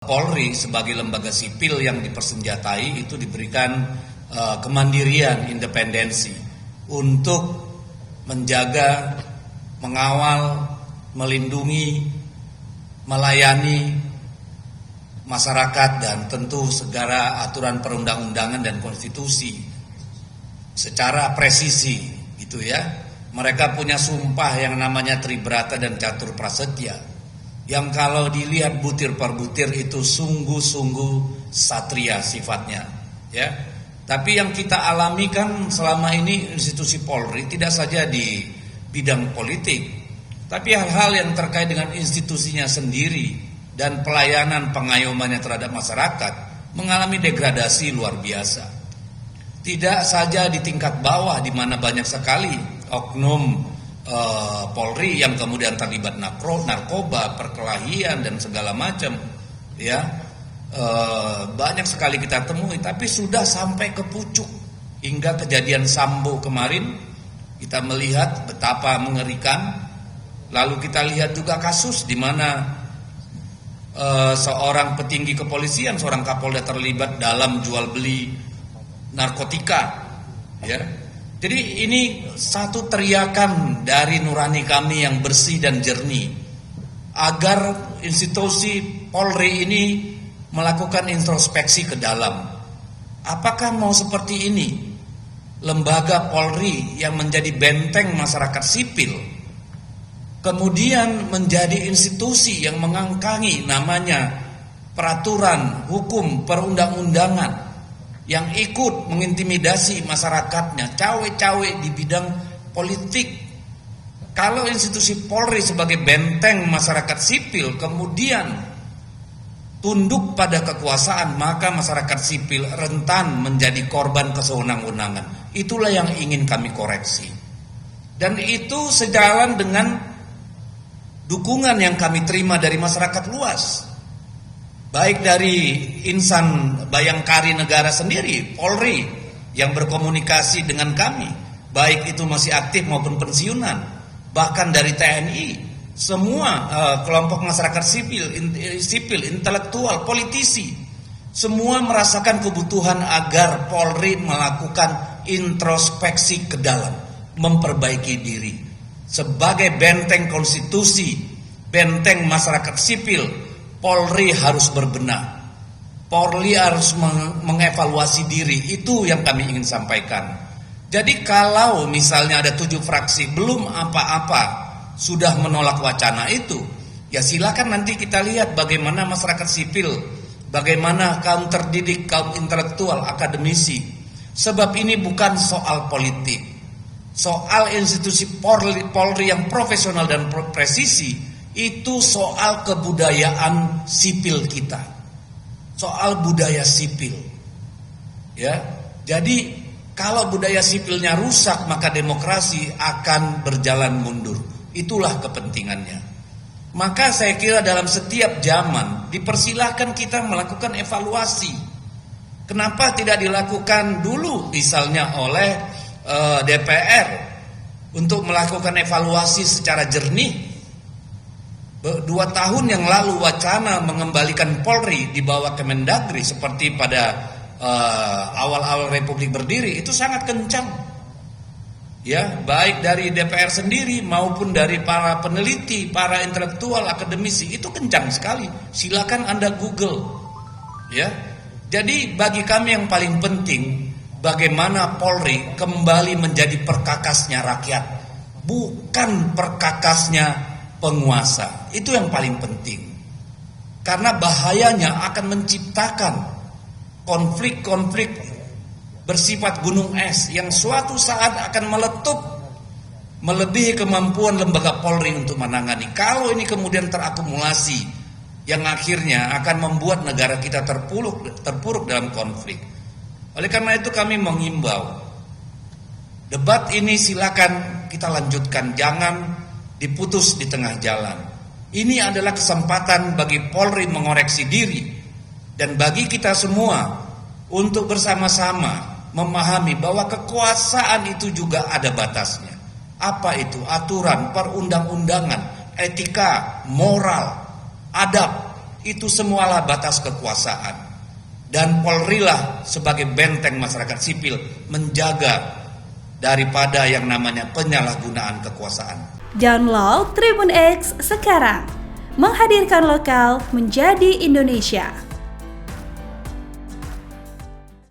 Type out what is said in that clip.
Polri sebagai lembaga sipil yang dipersenjatai itu diberikan kemandirian, independensi untuk menjaga, mengawal, melindungi, melayani masyarakat dan tentu segala aturan perundang-undangan dan konstitusi secara presisi gitu ya. Mereka punya sumpah yang namanya Tribrata dan Catur Prasetya, yang kalau dilihat butir per butir itu sungguh-sungguh satria sifatnya, ya. Tapi yang kita alami kan selama ini institusi Polri tidak saja di bidang politik, tapi hal-hal yang terkait dengan institusinya sendiri dan pelayanan pengayomannya terhadap masyarakat mengalami degradasi luar biasa. Tidak saja di tingkat bawah di mana banyak sekali oknum Polri yang kemudian terlibat narkoba, perkelahian dan segala macam, ya, banyak sekali kita temui. Tapi sudah sampai ke pucuk hingga kejadian Sambo kemarin kita melihat betapa mengerikan. Lalu kita lihat juga kasus di mana seorang petinggi kepolisian, seorang Kapolda terlibat dalam jual beli narkotika, ya. Jadi ini satu teriakan dari nurani kami yang bersih dan jernih agar institusi Polri ini melakukan introspeksi ke dalam. Apakah mau seperti ini lembaga Polri yang menjadi benteng masyarakat sipil kemudian menjadi institusi yang mengangkangi namanya peraturan, hukum, perundang-undangan, yang ikut mengintimidasi masyarakatnya, cawe-cawe di bidang politik. Kalau institusi Polri sebagai benteng masyarakat sipil kemudian tunduk pada kekuasaan, maka masyarakat sipil rentan menjadi korban kesewenang-wenangan. Itulah yang ingin kami koreksi. Dan itu sejalan dengan dukungan yang kami terima dari masyarakat luas. Baik dari insan bayangkari negara sendiri, Polri, yang berkomunikasi dengan kami, baik itu masih aktif maupun pensiunan, bahkan dari TNI, semua kelompok masyarakat sipil, intelektual, politisi, semua merasakan kebutuhan agar Polri melakukan introspeksi ke dalam, memperbaiki diri. Sebagai benteng konstitusi, benteng masyarakat sipil, Polri harus berbenah. Polri harus mengevaluasi diri. Itu yang kami ingin sampaikan. Jadi kalau misalnya ada 7 fraksi belum apa-apa sudah menolak wacana itu, ya silakan nanti kita lihat bagaimana masyarakat sipil, bagaimana kaum terdidik, kaum intelektual, akademisi. Sebab ini bukan soal politik. Soal institusi Polri yang profesional dan presisi, itu soal kebudayaan sipil kita, soal budaya sipil, ya. Jadi kalau budaya sipilnya rusak, maka demokrasi akan berjalan mundur. Itulah kepentingannya. Maka saya kira dalam setiap zaman dipersilahkan kita melakukan evaluasi. Kenapa tidak dilakukan dulu misalnya oleh DPR untuk melakukan evaluasi secara jernih? 2 tahun yang lalu wacana mengembalikan Polri di bawah Kemendagri seperti pada awal-awal Republik berdiri itu sangat kencang, ya, baik dari DPR sendiri maupun dari para peneliti, para intelektual, akademisi, itu kencang sekali. Silakan Anda Google, ya. Jadi bagi kami yang paling penting bagaimana Polri kembali menjadi perkakasnya rakyat, bukan perkakasnya penguasa. Itu yang paling penting. Karena bahayanya akan menciptakan konflik-konflik bersifat gunung es yang suatu saat akan meletup melebihi kemampuan lembaga Polri untuk menangani. Kalau ini kemudian terakumulasi, yang akhirnya akan membuat negara kita terpuruk dalam konflik. Oleh karena itu kami mengimbau, debat ini silakan kita lanjutkan, jangan diputus di tengah jalan. Ini adalah kesempatan bagi Polri mengoreksi diri dan bagi kita semua untuk bersama-sama memahami bahwa kekuasaan itu juga ada batasnya. Apa itu? Aturan, perundang-undangan, etika, moral, adab. itu semualah batas kekuasaan. Dan Polri lah sebagai benteng masyarakat sipil menjaga daripada yang namanya penyalahgunaan kekuasaan. Download Tribun X sekarang, menghadirkan lokal menjadi Indonesia.